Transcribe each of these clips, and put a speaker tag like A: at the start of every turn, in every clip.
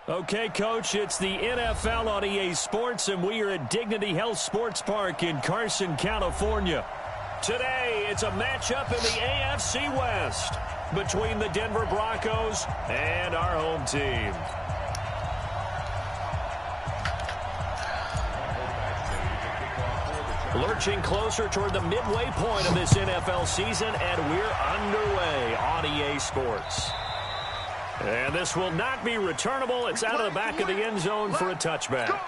A: Okay, Coach, it's the NFL on EA Sports, and we are at Dignity Health Sports Park in Carson, California. Today, it's a matchup in the AFC West between the Denver Broncos and our home team. Lurching closer toward the midway point of this NFL season, and we're underway on EA Sports. And this will not be returnable. It's out of the back of the end zone for a touchback.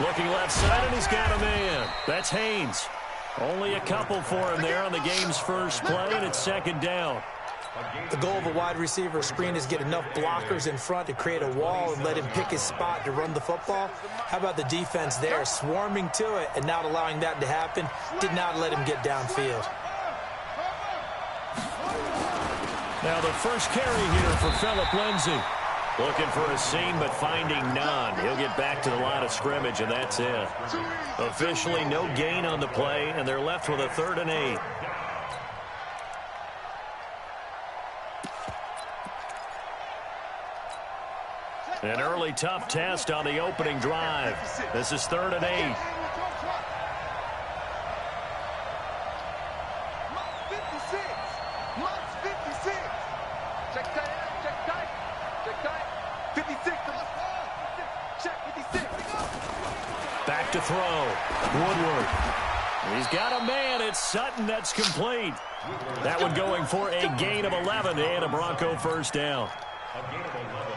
A: Looking left side, and he's got a man. That's Haynes. Only a couple for him there on the game's first play, and it's second down.
B: The goal of a wide receiver screen is get enough blockers in front to create a wall and let him pick his spot to run the football. How about the defense there, swarming to it and not allowing that to happen? Did not let him get downfield.
A: Now the first carry here for Phillip Lindsay. Looking for a seam, but finding none. He'll get back to the line of scrimmage, and that's it. Officially no gain on the play, and they're left with a 3rd and 8. An early tough test on the opening drive. This is 3rd and 8. Back to throw. Woodward. He's got a man. It's Sutton. That's complete. That one going for a gain of 11 and a Bronco first down.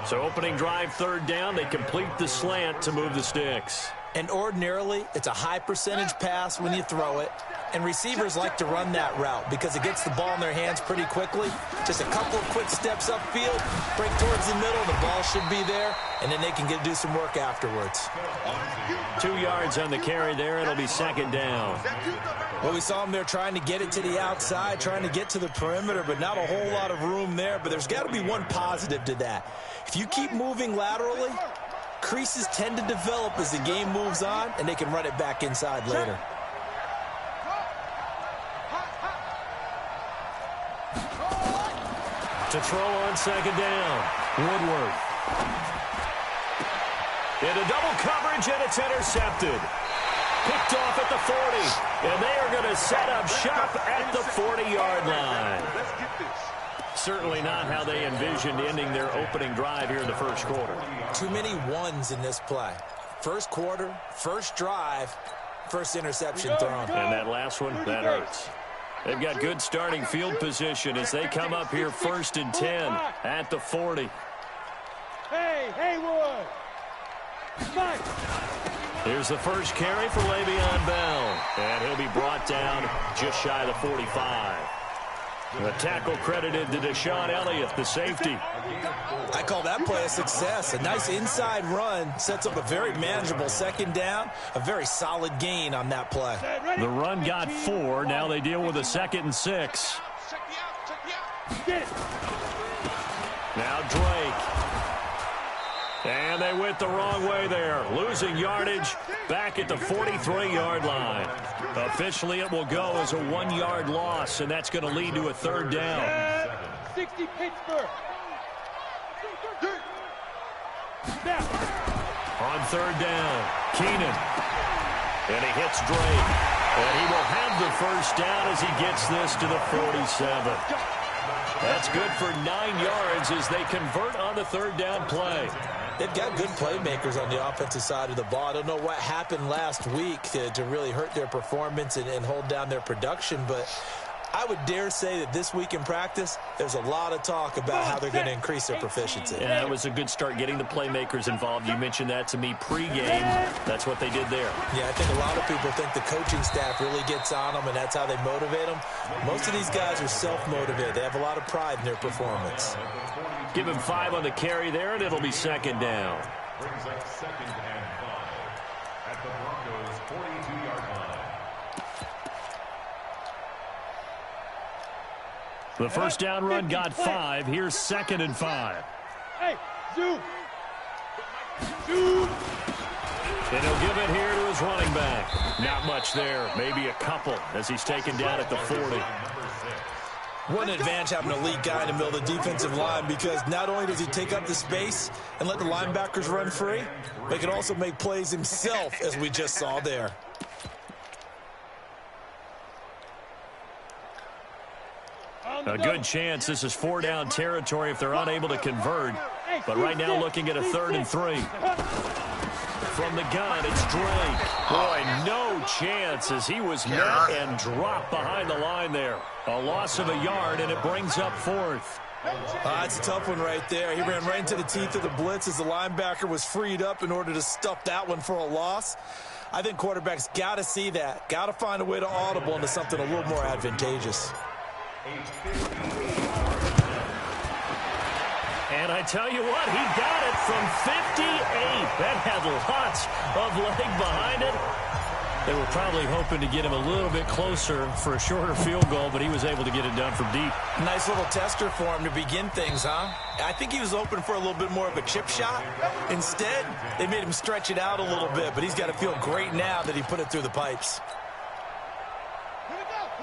A: So opening drive 3rd down. They complete the slant to move the sticks.
B: And ordinarily, it's a high percentage pass when you throw it. And receivers like to run that route because it gets the ball in their hands pretty quickly. Just a couple of quick steps upfield, break towards the middle, the ball should be there, and then they can do some work afterwards.
A: 2 yards on the carry there. It'll be second down.
B: Well, we saw him there trying to get it to the outside, trying to get to the perimeter, but not a whole lot of room there. But there's got to be one positive to that. If you keep moving laterally, creases tend to develop as the game moves on, and they can run it back inside later.
A: To throw on second down, Woodward. Into double coverage, and it's intercepted. Picked off at the 40, and they are going to set up shop at the 40-yard line. Certainly not how they envisioned ending their opening drive here in the first quarter.
B: Too many ones in this play. First quarter, first drive, first interception thrown.
A: And that last one, that hurts. They've got good starting field position as they come up here 1st and 10 at the 40.
C: Hey, Haywood!
A: Here's the first carry for Le'Veon Bell, and he'll be brought down just shy of the 45. The tackle credited to Deshaun Elliott, the safety.
B: I call that play a success. A nice inside run sets up a very manageable second down, a very solid gain on that play.
A: The run got 4. Now they deal with a 2nd and 6. Now Drake. And they went the wrong way there. Losing yardage back at the 43-yard line. Officially, it will go as a 1-yard loss, and that's going to lead to a 3rd down.
C: 60 Pittsburgh.
A: On 3rd down, Keenan. And he hits Drake. And he will have the first down as he gets this to the 47. That's good for 9 yards as they convert on the 3rd down play.
B: They've got good playmakers on the offensive side of the ball. I don't know what happened last week to really hurt their performance and hold down their production, but I would dare say that this week in practice, there's a lot of talk about how they're going to increase their proficiency.
A: Yeah, it was a good start getting the playmakers involved. You mentioned that to me pregame. That's what they did there.
B: Yeah, I think a lot of people think the coaching staff really gets on them, and that's how they motivate them. Most of these guys are self-motivated. They have a lot of pride in their performance.
A: Give him 5 on the carry there, and it'll be second down.
D: Brings up second and 5 at the Broncos' 42-yard line.
A: The first down run got 5. Here's second and 5.
C: Hey, zoom. Zoom.
A: And he'll give it here to his running back. Not much there. Maybe a couple as he's taken down at the 40.
B: One advantage having a lead guy in the middle of the defensive line, because not only does he take up the space and let the linebackers run free, but he can also make plays himself, as we just saw there.
A: A good chance this is 4-down territory if they're unable to convert. But right now looking at a 3rd and 3. From the gun, it's Drake. Boy, no chance as he was met and dropped behind the line there. A loss of a yard, and it brings up 4th.
B: That's a tough one right there. He ran right into the teeth of the blitz as the linebacker was freed up in order to stuff that one for a loss. I think quarterbacks got to see that. Got to find a way to audible into something a little more advantageous.
A: And I tell you what, he got it from 58. That had lots of leg behind it. They were probably hoping to get him a little bit closer for a shorter field goal, but he was able to get it done from deep.
B: Nice little tester for him to begin things, huh? I think he was open for a little bit more of a chip shot. Instead, they made him stretch it out a little bit, but he's got to feel great now that he put it through the pipes.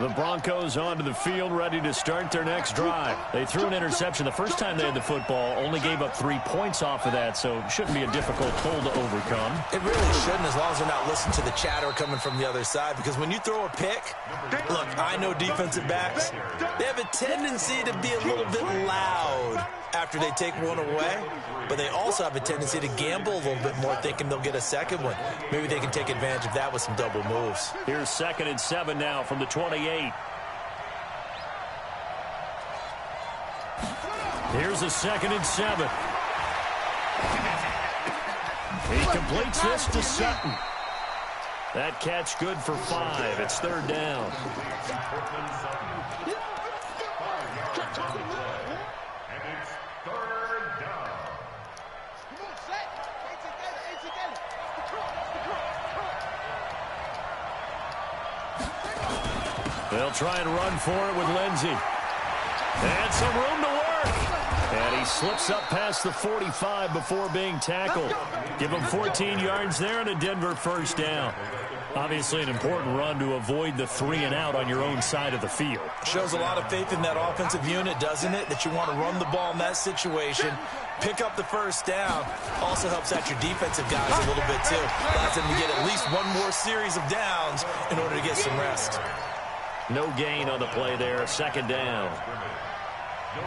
A: The Broncos onto the field, ready to start their next drive. They threw an interception the first time they had the football, only gave up 3 points off of that, so it shouldn't be a difficult hole to overcome.
B: It really shouldn't, as long as they're not listening to the chatter coming from the other side, because when you throw a pick, look, I know defensive backs, they have a tendency to be a little bit loud after they take one away, but they also have a tendency to gamble a little bit more, thinking they'll get a second one. Maybe they can take advantage of that with some double moves.
A: Here's 2nd and 7 now from the 28. Here's a 2nd and 7. He completes this to Sutton. That catch good for 5. It's 3rd down. They'll try and run for it with Lindsey. And some room to work. And he slips up past the 45 before being tackled. Give him 14 yards there and a Denver first down. Obviously an important run to avoid the 3-and-out on your own side of the field.
B: Shows a lot of faith in that offensive unit, doesn't it? That you want to run the ball in that situation. Pick up the first down. Also helps out your defensive guys a little bit too. Allows them to get at least one more series of downs in order to get some rest.
A: No gain on the play there. 2nd down.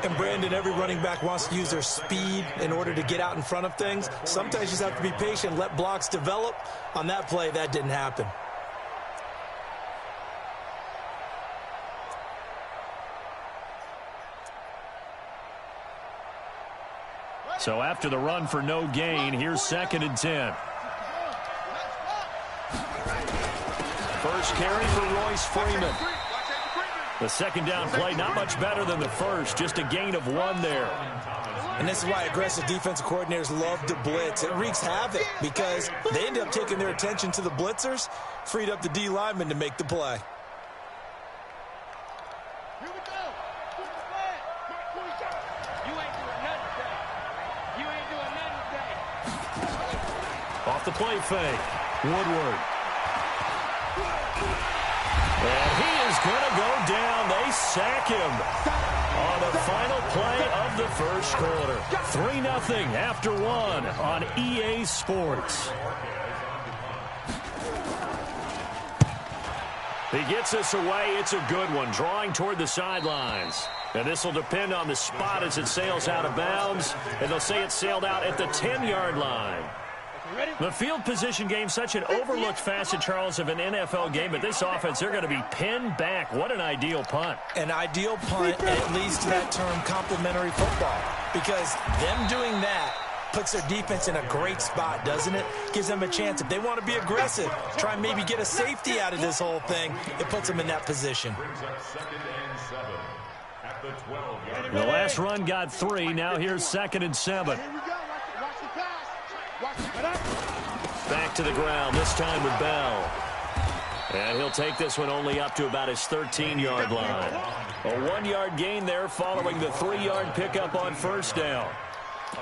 B: And Brandon, every running back wants to use their speed in order to get out in front of things. Sometimes you just have to be patient, let blocks develop. On that play, that didn't happen.
A: So after the run for no gain, here's 2nd and 10. First carry for Royce Freeman. The 2nd down play, not much better than the first, just a gain of 1 there.
B: And this is why aggressive defensive coordinators love to blitz. It wreaks havoc because they end up taking their attention to the blitzers, freed up the D lineman to make the play.
C: Here we go. You ain't doing nothing today. You ain't doing nothing today.
A: Off the play fake, Woodward. And he is going to go down. They sack him on the final play of the first quarter. 3-0 after 1 on EA Sports. He gets us away. It's a good one, drawing toward the sidelines. And this will depend on the spot as it sails out of bounds. And they'll say it sailed out at the 10-yard line. The field position game, such an overlooked facet, Charles, of an NFL game, but this offense, they're going to be pinned back. What an ideal punt.
B: An ideal punt, and it leads to that term complementary football, because them doing that puts their defense in a great spot, doesn't it? Gives them a chance. If they want to be aggressive, try and maybe get a safety out of this whole thing, it puts them in that position.
A: The last run got 3. Now here's 2nd and 7. Back to the ground, this time with Bell. And he'll take this one only up to about his 13-yard line. A 1-yard gain there following the 3-yard pickup on first down.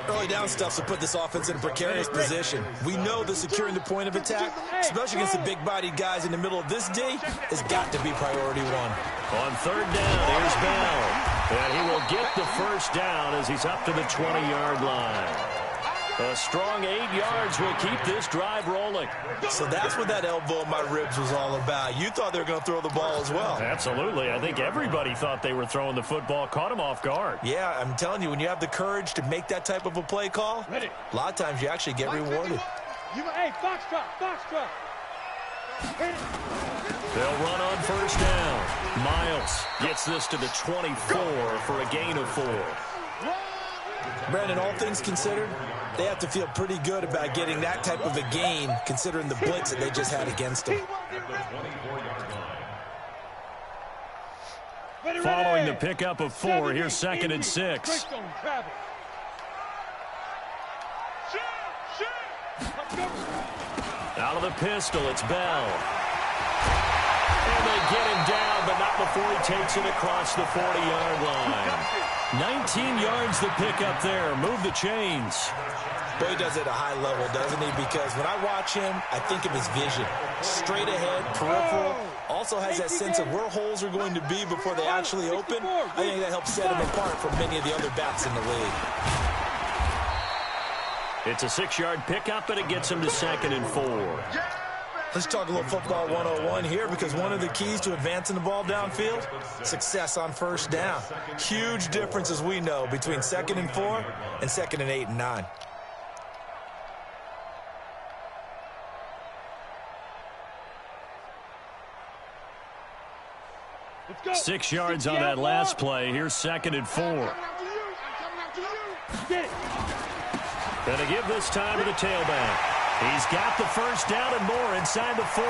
B: Early down stuff to put this offense in a precarious position. We know that securing the point of attack, especially against the big-bodied guys in the middle of this D, has got to be priority 1.
A: On 3rd down, here's Bell. And he will get the first down as he's up to the 20-yard line. A strong 8 yards will keep this drive rolling.
B: So that's what that elbow in my ribs was all about. You thought they were going to throw the ball as well.
A: Absolutely. I think everybody thought they were throwing the football, caught him off guard.
B: Yeah, I'm telling you, when you have the courage to make that type of a play call, a lot of times you actually get rewarded.
C: Hey, foxtrot.
A: They'll run on first down. Miles gets this to the 24 for a gain of 4.
B: Brandon, all things considered, they have to feel pretty good about getting that type of a gain, considering the blitz that they just had against them.
A: Following the pickup of 4, here's 2nd and 6. Out of the pistol, it's Bell. And they get him down, but not before he takes it across the 40-yard line. 19 yards the pickup there. Move the chains.
B: Boy, he does it at a high level, doesn't he? Because when I watch him, I think of his vision. Straight ahead, peripheral. Also has that sense of where holes are going to be before they actually open. I think that helps set him apart from many of the other backs in the league.
A: It's a 6-yard pickup, and it gets him to 2nd and 4.
B: Let's talk a little football 101 here, because one of the keys to advancing the ball downfield, success on first down. Huge difference, as we know, between 2nd and 4 and 2nd and 8 and 9.
C: Go.
A: 6 yards on that last play. Here's 2nd and 4. Going to give this time to the tailback. He's got the first down and more inside the 40.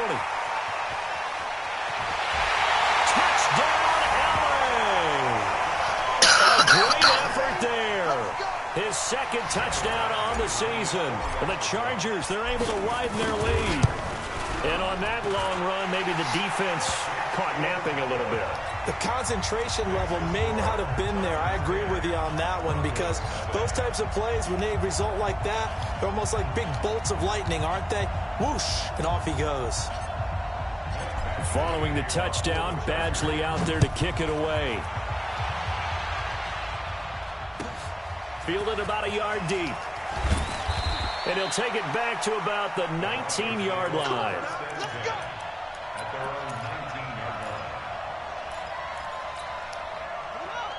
A: Touchdown, LA! A great effort there. His 2nd touchdown on the season. And the Chargers, they're able to widen their lead. And on that long run, maybe the defense caught napping a little bit.
B: The concentration level may not have been there. I agree with you on that one, because those types of plays, when they result like that, they're almost like big bolts of lightning, aren't they? Whoosh, and off he goes.
A: Following the touchdown, Badgley out there to kick it away. Fielded about a yard deep. And he'll take it back to about the 19-yard line.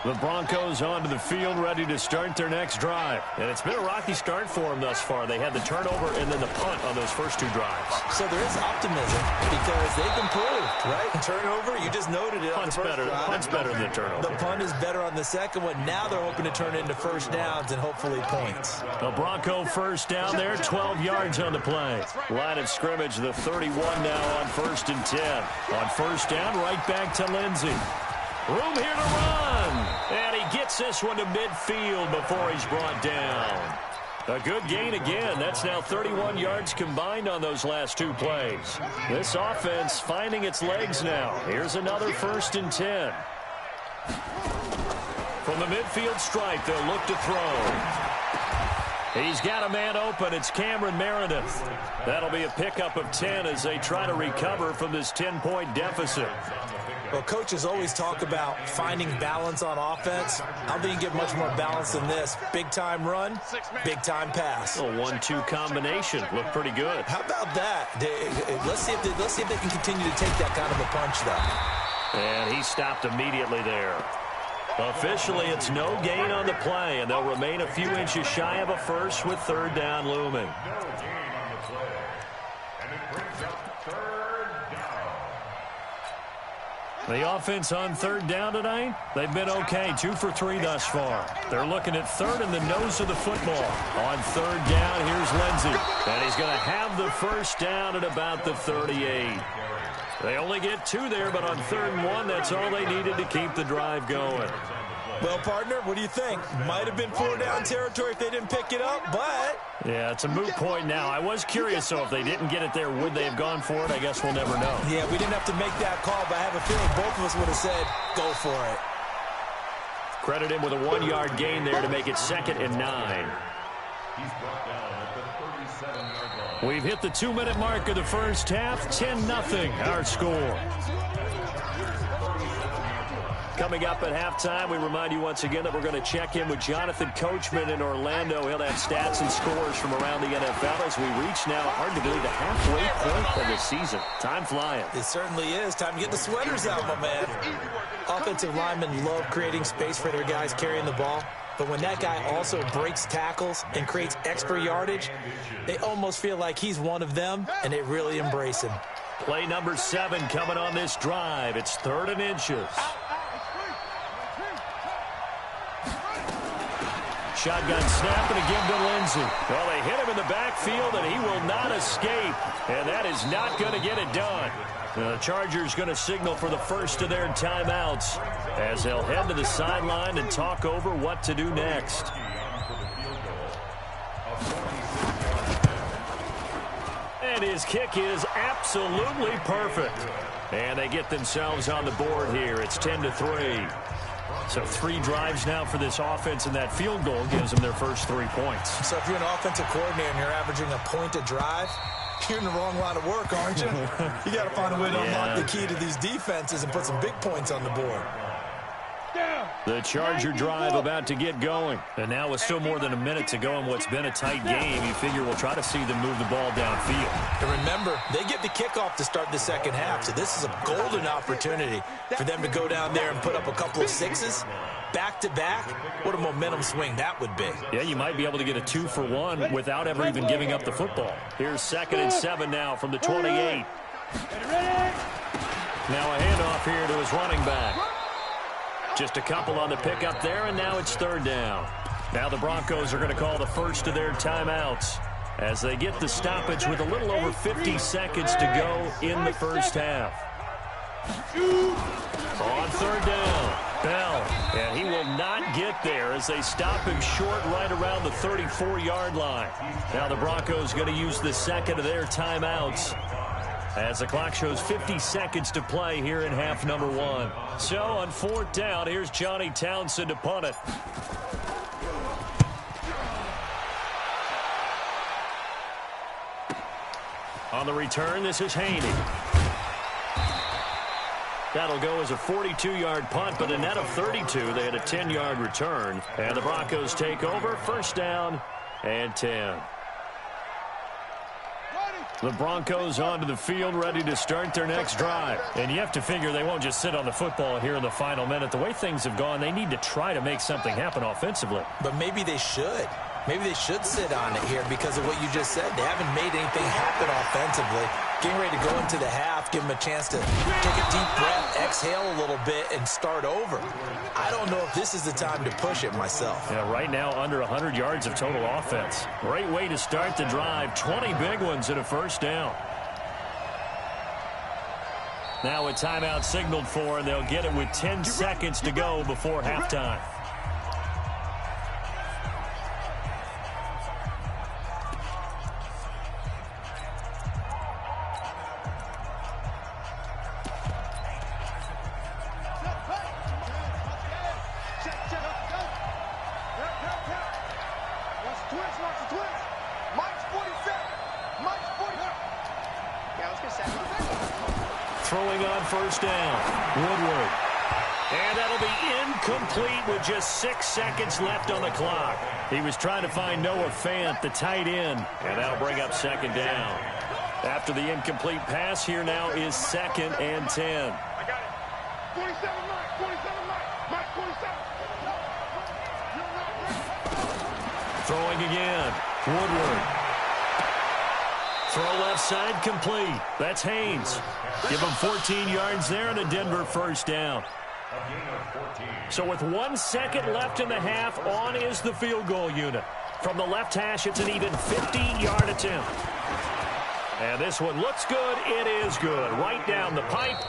A: The Broncos onto the field, ready to start their next drive. And it's been a rocky start for them thus far. They had the turnover and then the punt on those first 2 drives.
B: So there is optimism, because they've improved, right? Turnover, you just noted it.
A: Punt's better than the turnover.
B: The punt is better on the second one. Now they're hoping to turn it into first downs and hopefully points.
A: A Bronco first down there, 12 yards on the play. Line of scrimmage, the 31 now on 1st and 10. On first down, right back to Lindsey. Room here to run. And he gets this one to midfield before he's brought down. A good gain again. That's now 31 yards combined on those last 2 plays. This offense finding its legs now. Here's another 1st and 10. From the midfield stripe, they'll look to throw. He's got a man open. It's Cameron Meredith. That'll be a pickup of 10 as they try to recover from this 10-point deficit.
B: Well, coaches always talk about finding balance on offense. I don't think you get much more balance than this. Big-time run, big-time pass.
A: A 1-2 combination. Looked pretty good.
B: How about that? Let's see if they can continue to take that kind of a punch, though.
A: And he stopped immediately there. Officially, it's no gain on the play, and they'll remain a few inches shy of a first with 3rd down looming.
D: play. And it brings up third down.
A: The offense on third down tonight, they've been okay. 2 for 3 thus far. They're looking at third in the nose of the football. On third down, here's Lindsey. And he's going to have the first down at about the 38. They only get 2 there, but on 3rd and 1, that's all they needed to keep the drive going.
B: Well, partner, what do you think? Might have been 4-down territory if they didn't pick it up, but...
A: Yeah, it's a moot point now. I was curious, so if they didn't get it there, would they have gone for it? I guess we'll never know.
B: Yeah, we didn't have to make that call, but I have a feeling both of us would have said, go for it.
A: Credit him with a 1-yard gain there to make it 2nd and 9.
D: He's brought down at the 37-yard line.
A: We've hit the 2-minute mark of the first half. 10-0, our score. Coming up at halftime, we remind you once again that we're going to check in with Jonathan Coachman in Orlando. He'll have stats and scores from around the NFL as we reach now, hard to believe, the halfway point of the season. Time flying.
B: It certainly is. Time to get the sweaters out, my man. Offensive linemen love creating space for their guys carrying the ball. But when that guy also breaks tackles and creates extra yardage, they almost feel like he's one of them, and they really embrace him.
A: Play number 7 coming on this drive. It's 3rd and inches. Shotgun snap and a give to Lindsey. Well, they hit him in the backfield, and he will not escape. And that is not going to get it done. The Chargers going to signal for the first of their timeouts as they'll head to the sideline and talk over what to do next. And his kick is absolutely perfect. And they get themselves on the board here. It's 10-3. So 3 drives now for this offense, and that field goal gives them their first 3 points.
B: So if you're an offensive coordinator and you're averaging a point a drive, you're in the wrong line of work, aren't you? You got to find a way to unlock the key to these defenses and put some big points on the board.
A: The Charger drive about to get going. And now with still more than a minute to go in what's been a tight game, you figure we'll try to see them move the ball downfield.
B: And remember, they get the kickoff to start the second half, so this is a golden opportunity for them to go down there and put up a couple of 6s. Back-to-back, what a momentum swing that would be.
A: Yeah, you might be able to get a 2-for-1 without ever even giving up the football. Here's 2nd and 7 now from the 28. Now a handoff here to his running back. Just a couple on the pickup there, and now it's 3rd down. Now the Broncos are going to call the first of their timeouts as they get the stoppage with a little over 50 seconds to go in the first half. On 3rd down, Bell, and he will not get there as they stop him short right around the 34-yard line. Now the Broncos going to use the second of their timeouts as the clock shows 50 seconds to play here in half number 1. So on 4th down, here's Johnny Townsend to punt it. On the return, this is Haney. That'll go as a 42-yard punt, but a net of 32. They had a 10-yard return. And the Broncos take over, 1st down and 10. The Broncos onto the field, ready to start their next drive. And you have to figure they won't just sit on the football here in the final minute. The way things have gone, they need to try to make something happen offensively.
B: But maybe they should. Maybe they should sit on it here because of what you just said. They haven't made anything happen offensively. Getting ready to go into the half, give them a chance to take a deep breath, exhale a little bit, and start over. I don't know if this is the time to push it myself.
A: Yeah, right now under 100 yards of total offense. Great way to start the drive. 20 big ones and a 1st down. Now a timeout signaled for, and they'll get it with 10 seconds to go before halftime. Throwing on 1st down, Woodward. And that'll be incomplete with just 6 seconds left on the clock. He was trying to find Noah Fant, the tight end, and that'll bring up 2nd down. After the incomplete pass, here now is 2nd and 10.
C: I got it. 47 Mike, 47 Mike, 47.
A: Throwing again, Woodward. Throw left side complete. That's Haynes. Give him 14 yards there and a Denver first down. So with 1 second left in the half, on is the field goal unit. From the left hash, it's an even 50-yard attempt. And this one looks good. It is good. Right down the pipe.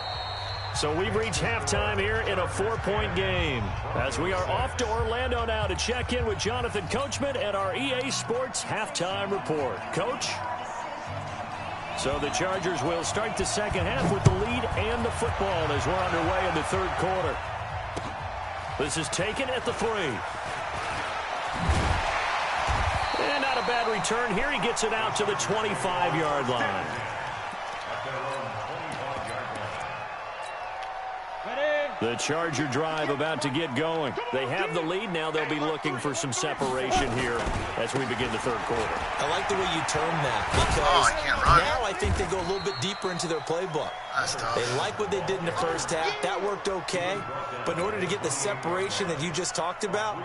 A: So we've reached halftime here in a 4-point game. As we are off to Orlando now to check in with Jonathan Coachman and our EA Sports halftime report. Coach? So the Chargers will start the second half with the lead and the football as we're underway in the third quarter. This is taken at the 3. And not a bad return here. He gets it out to the 25-yard line. The Charger drive about to get going. They have the lead. Now they'll be looking for some separation here as we begin the third quarter.
B: I like the way you term that because now I think they go a little bit deeper into their playbook. They like what they did in the first half. That worked okay. But in order to get the separation that you just talked about,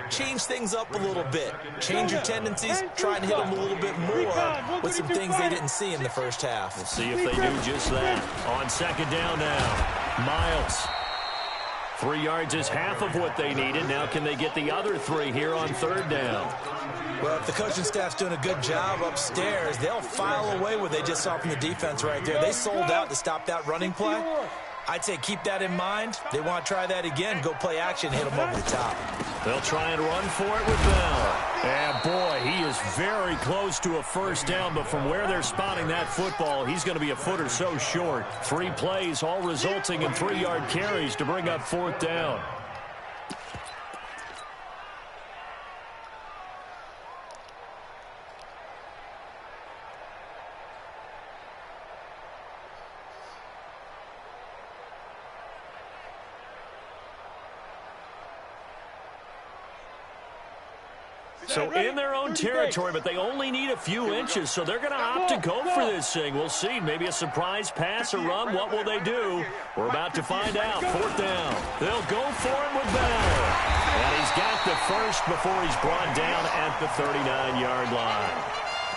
B: change things up a little bit. Change your tendencies. Try and hit them a little bit more with some things they didn't see in the first half.
A: We'll see if they do just that. On second down now, Miles. 3 yards is half of what they needed. Now can they get the other 3 here on third down?
B: Well, if the coaching staff's doing a good job upstairs, they'll file away what they just saw from the defense right there. They sold out to stop that running play. I'd say keep that in mind. They want to try that again. Go play action, hit them over the top.
A: They'll try and run for it with Bell. And, boy, he is very close to a first down, but from where they're spotting that football, he's going to be a foot or so short. 3 plays, all resulting in 3-yard carries to bring up fourth down. So in their own territory, but they only need a few inches, so they're going to opt to go for this thing. We'll see. Maybe a surprise pass or run. What will they do? We're about to find out. Fourth down. They'll go for it with Bell. And he's got the first before he's brought down at the 39-yard line.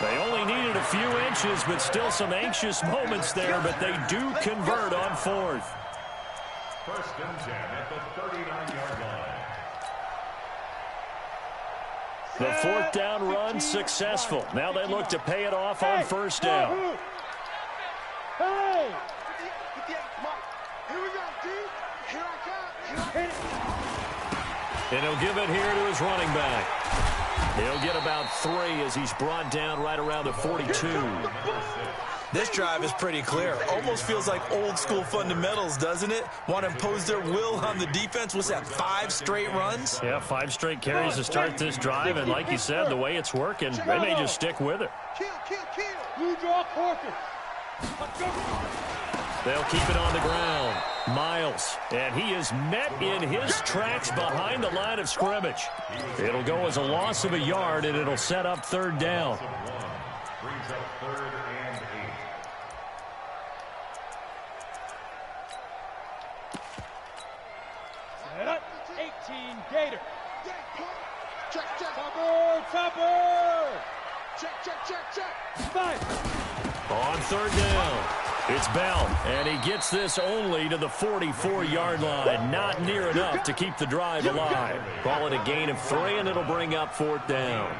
A: They only needed a few inches, but still some anxious moments there, but they do convert on fourth.
D: First and 10 at the 39-yard line.
A: The fourth down run successful. Now they look to pay it off on first down.
C: Hey!
A: And he'll give it here to his running back. He'll get about 3 as he's brought down right around the 42.
B: This drive is pretty clear. Almost feels like old school fundamentals, doesn't it? Want to impose their will on the defense. What's that, 5 straight runs?
A: Yeah, 5 straight carries to start this drive. And like you said, the way it's working, they may just stick with it.
C: You draw quarter.
A: They'll keep it on the ground. Miles, and he is met in his tracks behind the line of scrimmage. It'll go as a loss of a yard, and it'll set up third down.
D: Brings up third and 8.
C: Set up. 18 Gator. Topper. Check. 5.
A: On third down, it's Bell, and he gets this only to the 44-yard line. Not near enough to keep the drive alive. Ball at a gain of 3, and it'll bring up fourth down.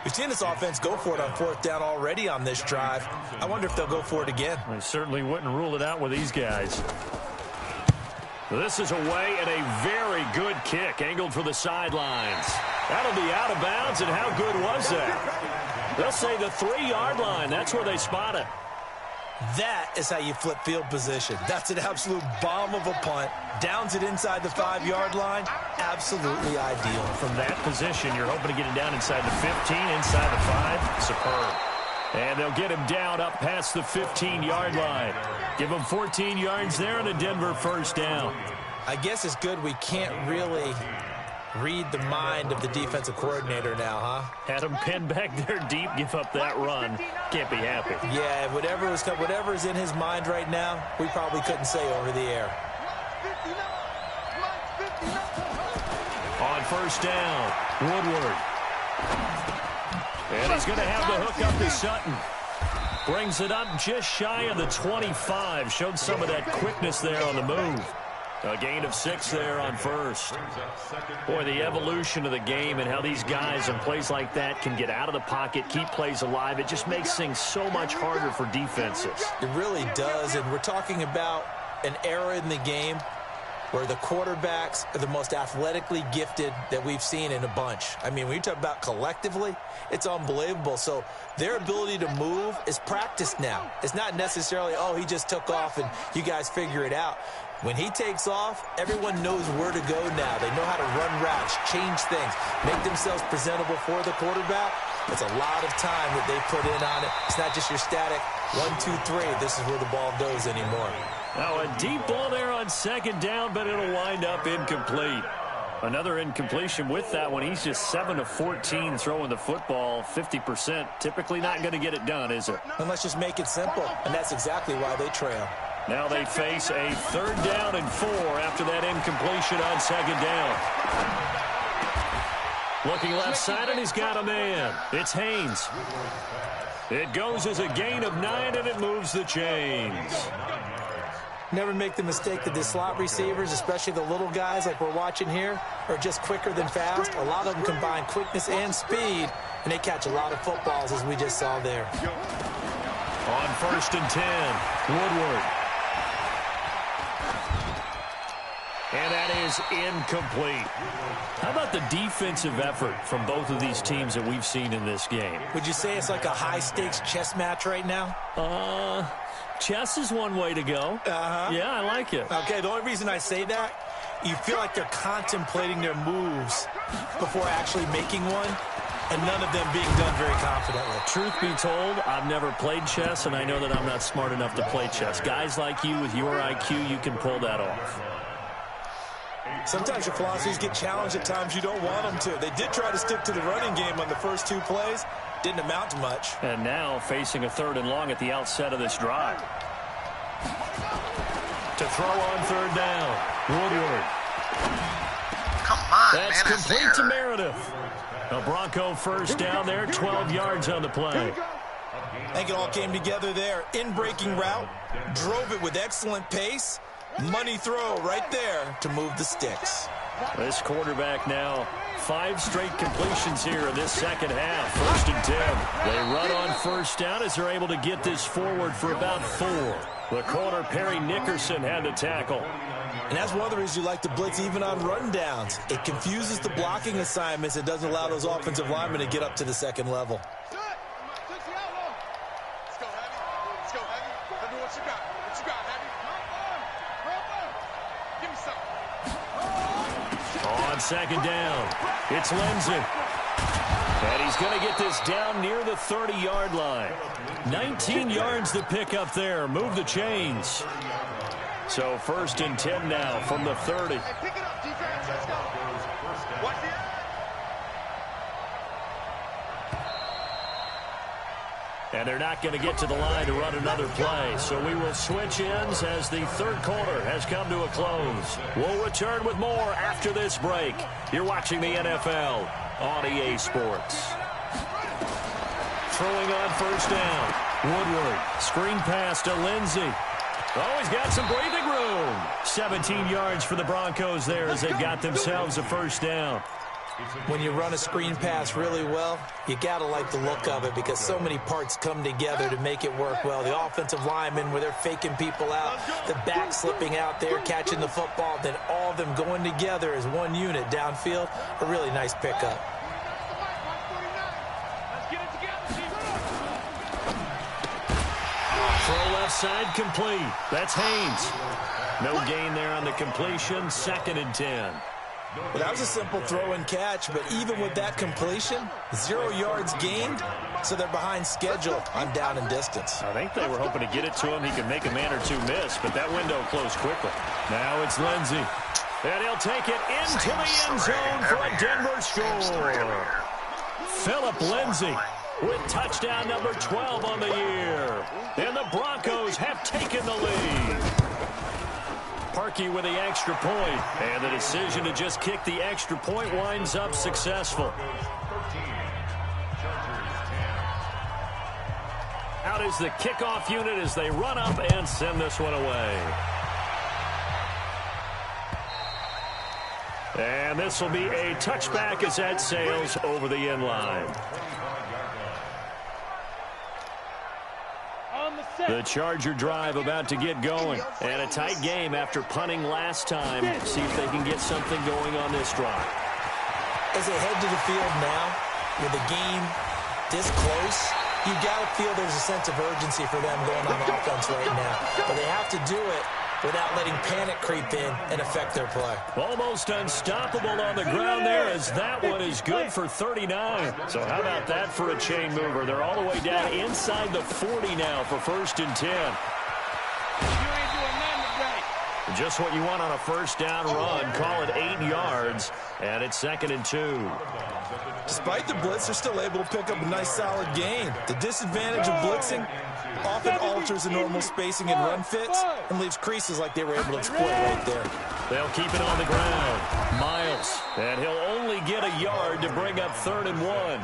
B: We've seen this offense go for it on fourth down already on this drive. I wonder if they'll go for it again.
A: I certainly wouldn't rule it out with these guys. This is away and a very good kick angled for the sidelines. That'll be out of bounds, and how good was that? They'll say the 3-yard line. That's where they spot it.
B: That is how you flip field position. That's an absolute bomb of a punt. Downs it inside the 5-yard line. Absolutely ideal.
A: From that position, you're hoping to get it down inside the 15, inside the 5. Superb. And they'll get him down up past the 15-yard line. Give him 14 yards there and a Denver first down.
B: I guess it's good we can't really read the mind of the defensive coordinator now, huh?
A: Had him pinned back there deep, give up that run. Can't be happy.
B: Yeah, whatever's in his mind right now, we probably couldn't say over the air.
A: On first down, Woodward. And he's going to have the hook up to Sutton. Brings it up just shy of the 25. Showed some of that quickness there on the move. A gain of 6 there on first. Boy, the evolution of the game and how these guys in plays like that can get out of the pocket, keep plays alive, it just makes things so much harder for defenses.
B: It really does, and we're talking about an era in the game where the quarterbacks are the most athletically gifted that we've seen in a bunch. I mean, when you talk about collectively, it's unbelievable. So their ability to move is practiced now. It's not necessarily, oh, he just took off and you guys figure it out. When he takes off, everyone knows where to go now. They know how to run routes, change things, make themselves presentable for the quarterback. It's a lot of time that they put in on it. It's not just your static 1, 2, 3. This is where the ball goes anymore.
A: Now a deep ball there on second down, but it'll wind up incomplete. Another incompletion with that one. He's just 7 of 14 throwing the football, 50%. Typically not going to get it done, is it?
B: And let's just make it simple, and that's exactly why they trail.
A: Now they face a 3rd down and 4 after that incompletion on second down. Looking left side, and he's got a man. It's Haynes. It goes as a gain of 9, and it moves the chains.
B: Never make the mistake that the slot receivers, especially the little guys like we're watching here, are just quicker than fast. A lot of them combine quickness and speed, and they catch a lot of footballs, as we just saw there.
A: On 1st and 10, Woodward. And that is incomplete. How about the defensive effort from both of these teams that we've seen in this game?
B: Would you say it's like a high-stakes chess match right now?
A: Chess is one way to go. Yeah, I like it.
B: Okay, the only reason I say that, you feel like they're contemplating their moves before actually making one, and none of them being done very confidently.
A: Truth be told, I've never played chess, and I know that I'm not smart enough to play chess. Guys like you with your IQ, you can pull that off.
B: Sometimes your philosophies get challenged at times you don't want them to. They did try to stick to the running game on the first 2 plays. Didn't amount to much.
A: And now facing a 3rd and long at the outset of this drive. To throw on 3rd down. Woodward.
E: Come on,
A: That's
E: man,
A: complete to Meredith. A Bronco 1st down there, 12 yards on the play.
B: I think it all came together there. In-breaking route. Drove it with excellent pace. Money throw right there to move the sticks.
A: This quarterback now, 5 straight completions here in this second half. 1st and 10. They run on 1st down as they're able to get this forward for about 4. The corner, Perry Nickerson, had to tackle.
B: And that's one of the reasons you like to blitz even on run downs. It confuses the blocking assignments. It doesn't allow those offensive linemen to get up to the second level.
A: On 2nd down, it's Lindsey. And he's going to get this down near the 30-yard line. 19 yards to pick up there. Move the chains. So 1st and 10 now from the 30. And they're not going to get to the line to run another play. So we will switch ends as the 3rd quarter has come to a close. We'll return with more after this break. You're watching the NFL on EA Sports. Throwing on 1st down. Woodward. Screen pass to Lindsey. Oh, he's got some breathing room. 17 yards for the Broncos there as they've got themselves a 1st down.
B: When you run a screen pass really well, you got to like the look of it because so many parts come together to make it work well. The offensive linemen, where they're faking people out, the back slipping out there, catching the football, then all of them going together as one unit downfield. A really nice pickup.
A: Throw left side complete. That's Haynes. No gain there on the completion. 2nd and 10.
B: Well, that was a simple throw and catch, but even with that completion, 0 yards gained, so they're behind schedule on down and distance.
A: I think they were hoping to get it to him. He could make a man or 2 miss, but that window closed quickly. Now it's Lindsey. And he'll take it into the end zone for a Denver score. Philip Lindsey with touchdown number 12 on the year. And the Broncos have taken the lead. Parkey with the extra point, and the decision to just kick the extra point winds up successful. out is the kickoff unit as they run up and send this one away. And this will be a touchback as that sails over the end line. The Charger drive about to get going. And a tight game after punting last time. See if they can get something going on this drive.
B: As they head to the field now, with the game this close, you got to feel there's a sense of urgency for them going on offense right now. But they have to do it without letting panic creep in and affect their play.
A: Almost unstoppable on the ground there as that one is good for 39. So how about that for a chain mover? They're all the way down inside the 40 now for 1st and 10. Just what you want on a first down run. Call it 8 yards, and it's 2nd and 2.
B: Despite the blitz, they're still able to pick up a nice, solid gain. The disadvantage of blitzing often alters the normal spacing and run fits and leaves creases like they were able to exploit right there.
A: They'll keep it on the ground. Miles, and he'll only get a yard to bring up 3rd and 1.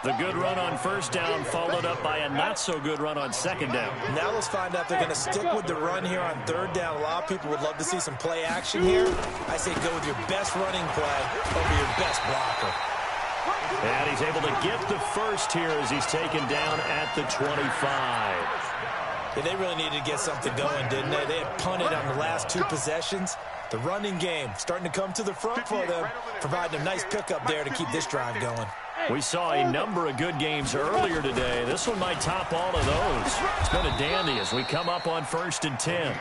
A: The good run on first down followed up by a not-so-good run on 2nd down.
B: Now let's find out if they're going to stick with the run here on 3rd down. A lot of people would love to see some play action here. I say go with your best running play over your best blocker.
A: And he's able to get the first here as he's taken down at the 25.
B: Yeah, they really needed to get something going, didn't they? They had punted on the last 2 possessions. The running game starting to come to the front for them, providing a nice pickup there to keep this drive going.
A: We saw a number of good games earlier today. This one might top all of those. It's been a dandy as we come up on 1st and 10.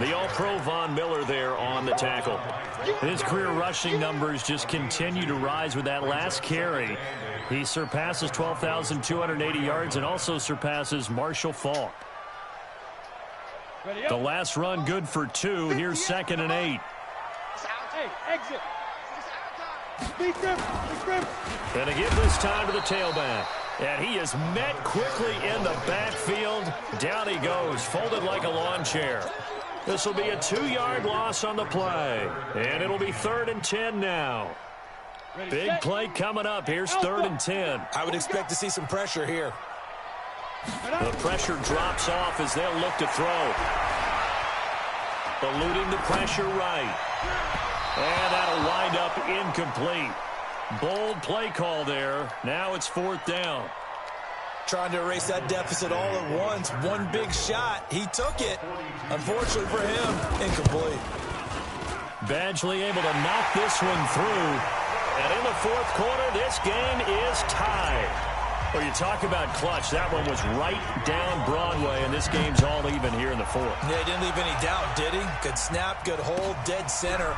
A: The All-Pro Von Miller there on the tackle. His career rushing numbers just continue to rise with that last carry. He surpasses 12,280 yards and also surpasses Marshall Faulk. The last run good for 2. Here's 2nd and 8.
C: Hey, exit.
A: And to give this time to the tailback. And he is met quickly in the backfield. Down he goes, folded like a lawn chair. This will be a 2-yard loss on the play. And it'll be 3rd and 10 now. Big play coming up. Here's 3rd and 10.
B: I would expect to see some pressure here.
A: The pressure drops off as they'll look to throw. Eluding the pressure right. And that'll wind up incomplete. Bold play call there. Now it's 4th down.
B: Trying to erase that deficit all at once. One big shot. He took it. Unfortunately for him, incomplete.
A: Badgley able to knock this one through. And in the 4th quarter, this game is tied. Well, you talk about clutch. That one was right down Broadway, and this game's all even here in the 4th.
B: Yeah, he didn't leave any doubt, did he? Good snap, good hold, dead center.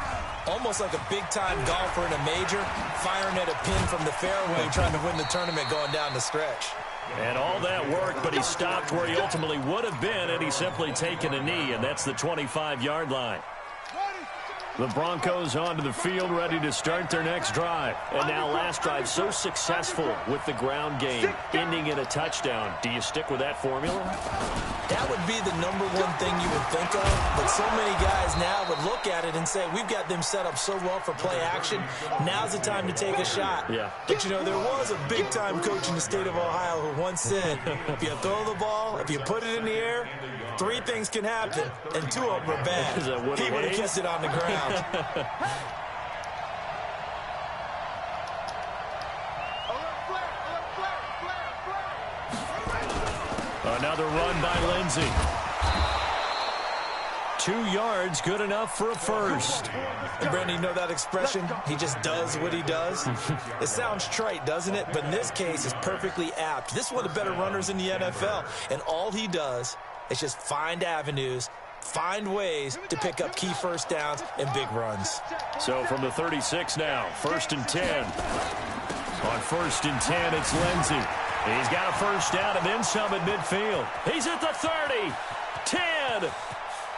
B: Almost like a big-time golfer in a major, firing at a pin from the fairway, trying to win the tournament going down the stretch.
A: And all that work, but he stopped where he ultimately would have been, and he's simply taken a knee, and that's the 25-yard line. The Broncos onto the field, ready to start their next drive. And now last drive so successful with the ground game, ending in a touchdown. Do you stick with that formula?
B: That would be the number one thing you would think of, but so many guys now would look at it and say, we've got them set up so well for play action, now's the time to take a shot.
A: Yeah.
B: But, you know, there was a big-time coach in the state of Ohio who once said, if you throw the ball, if you put it in the air, 3 things can happen, and 2 of them are bad. He would have kissed it on the ground.
A: Another run by Lindsey. 2 yards, good enough for a first.
B: And Brandon, you know that expression? He just does what he does. It sounds trite, doesn't it? But in this case, it's perfectly apt. This is one of the better runners in the NFL. And all he does is just find avenues, find ways to pick up key first downs and big runs.
A: So from the 36 now, 1st and 10. On 1st and 10, it's Lindsey. He's got a first down and then some at midfield. He's at the 30, 10,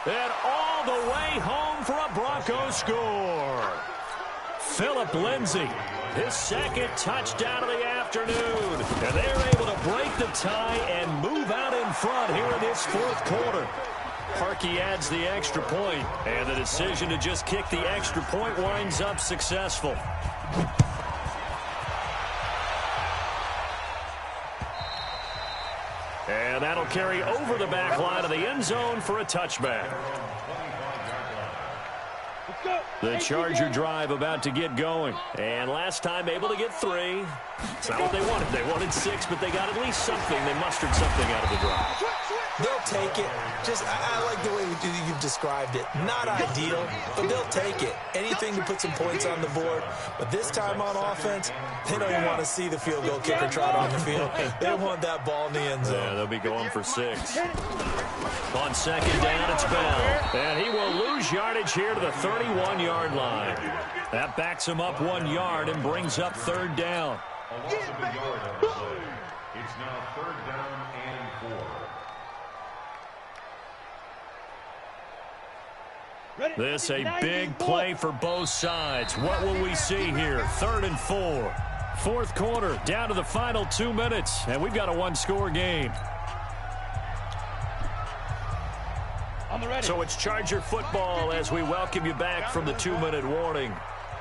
A: and all the way home for a Broncos score. Phillip Lindsey, his 2nd touchdown of the afternoon. And they're able to break the tie and move out in front here in this 4th quarter. Harkey adds the extra point, and the decision to just kick the extra point winds up successful. That'll carry over the back line of the end zone for a touchback. The Charger drive about to get going. And last time able to get 3. It's not what they wanted. They wanted 6, but they got at least something. They mustered something out of the drive.
B: They'll take it. I like the way you've described it. Not ideal, but they'll take it. Anything to put some points on the board. But this time on offense, they don't even want to see the field goal kicker trot on the field. They want that ball in the end zone.
A: Yeah, they'll be going for 6. On second down, it's Bell. And he will lose yardage here to the 31-yard line. That backs him up 1 yard and brings up 3rd down.
D: A loss of a yard on the play. It's now 3rd down and 4.
A: This a big play for both sides. What will we see here? 3rd and 4. 4th quarter, down to the final 2 minutes, and we've got a 1-score game. So it's Charger football as we welcome you back from the 2-minute warning.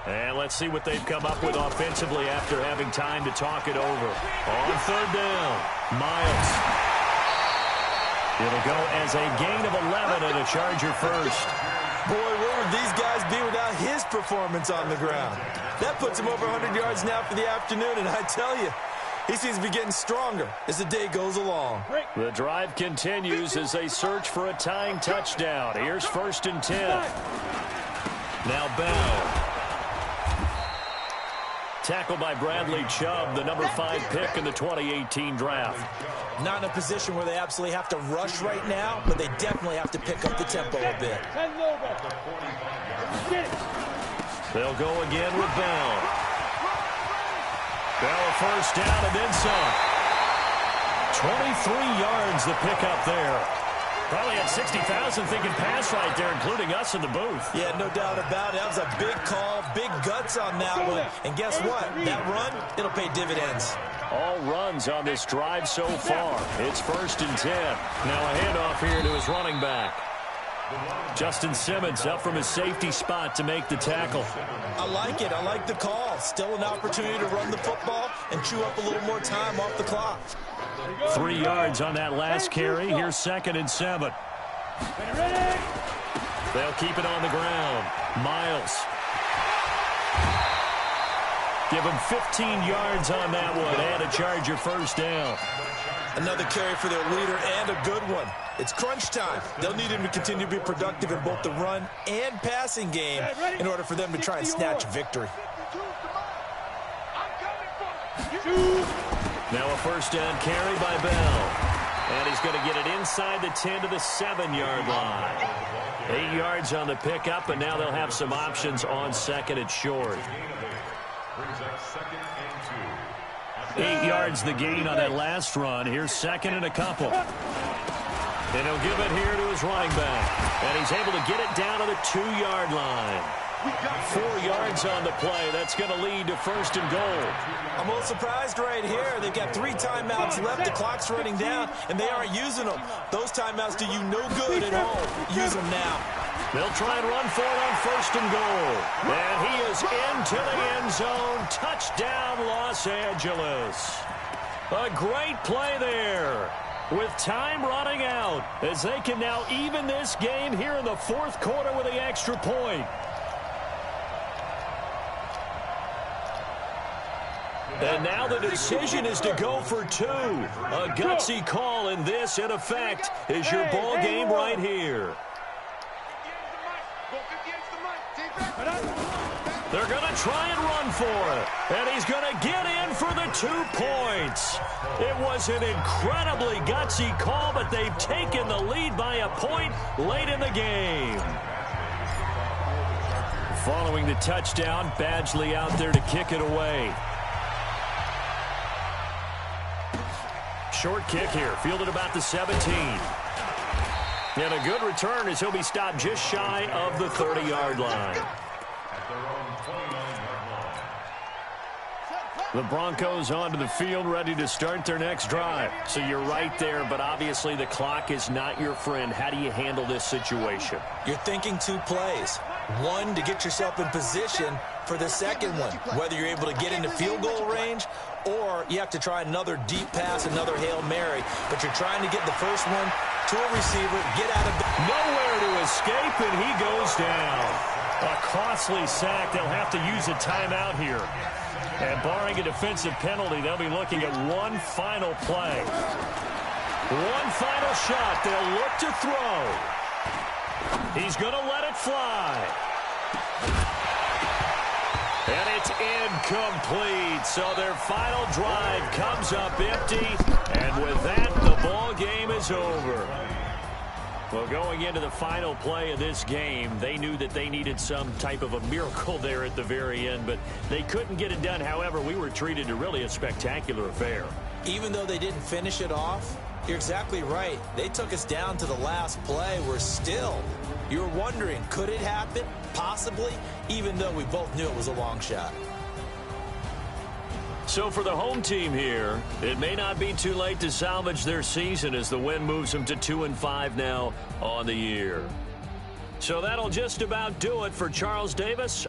A: And let's see what they've come up with offensively after having time to talk it over. On 3rd down, Miles. It'll go as a gain of 11 and a Charger first.
B: Boy, where would these guys be without his performance on the ground? That puts him over 100 yards now for the afternoon, and I tell you, he seems to be getting stronger as the day goes along.
A: The drive continues as they search for a tying touchdown. Here's 1st and 10. Now Bell. Tackled by Bradley Chubb, the number 5 pick in the 2018 draft.
B: Not in a position where they absolutely have to rush right now, but they definitely have to pick up the tempo a bit.
A: They'll go again with Bell. Bell a 1st down and then some. 23 yards the pickup there. Probably had 60,000 thinking pass right there, including us in the booth.
B: Yeah, no doubt about it. That was a big call, big guts on that one. And guess what? That run, it'll pay dividends.
A: All runs on this drive so far. It's 1st and 10. Now a handoff here to his running back. Justin Simmons up from his safety spot to make the tackle.
B: I like it. I like the call. Still an opportunity to run the football and chew up a little more time off the clock.
A: 3 yards on that last carry. Here's 2nd and 7. They'll keep it on the ground. Miles. Give him 15 yards on that one and a Charger 1st down.
B: Another carry for their leader and a good one. It's crunch time. They'll need him to continue to be productive in both the run and passing game in order for them to try and snatch victory.
A: Now a 1st down carry by Bell. And he's going to get it inside the 10 to the 7-yard line. 8 yards on the pickup, and now they'll have some options on 2nd and short. 8 yards the gain on that last run. Here's 2nd and a couple. And he'll give it here to his running back. And he's able to get it down to the 2-yard line. 4 yards on the play. That's going to lead to 1st and goal.
B: I'm a little surprised right here. They've got 3 timeouts left. The clock's running down, and they aren't using them. Those timeouts do you no good at home. Use them now.
A: They'll try and run for it on 1st and goal. And he is into the end zone. Touchdown, Los Angeles. A great play there. With time running out, as they can now even this game here in the 4th quarter with the extra point. And now the decision is to go for 2. A gutsy call, and this, in effect, is your ball game right here. They're going to try and run for it. And he's going to get in for the 2 points. It was an incredibly gutsy call, but they've taken the lead by a point late in the game. Following the touchdown, Badgley out there to kick it away. Short kick here, fielded about the 17. And a good return as he'll be stopped just shy of the 30-yard line. The Broncos onto the field, ready to start their next drive. So you're right there, but obviously the clock is not your friend. How do you handle this situation?
B: You're thinking 2 plays. 1, to get yourself in position for the second one. Whether you're able to get into field goal range or you have to try another deep pass, another Hail Mary, but you're trying to get the first one to a receiver, get out of bounds.
A: Nowhere to escape, and he goes down. A costly sack. They'll have to use a timeout here. And barring a defensive penalty, they'll be looking at one final play. One final shot. They'll look to throw. He's going to let it fly. And it's incomplete. So their final drive comes up empty. And with that, the ball game is over. Well, going into the final play of this game, they knew that they needed some type of a miracle there at the very end, but they couldn't get it done. However, we were treated to really a spectacular affair.
B: Even though they didn't finish it off, you're exactly right. They took us down to the last play. We're still, you're wondering, could it happen? Possibly, even though we both knew it was a long shot.
A: So for the home team here, it may not be too late to salvage their season as the win moves them to 2-5 now on the year. So that'll just about do it for Charles Davis.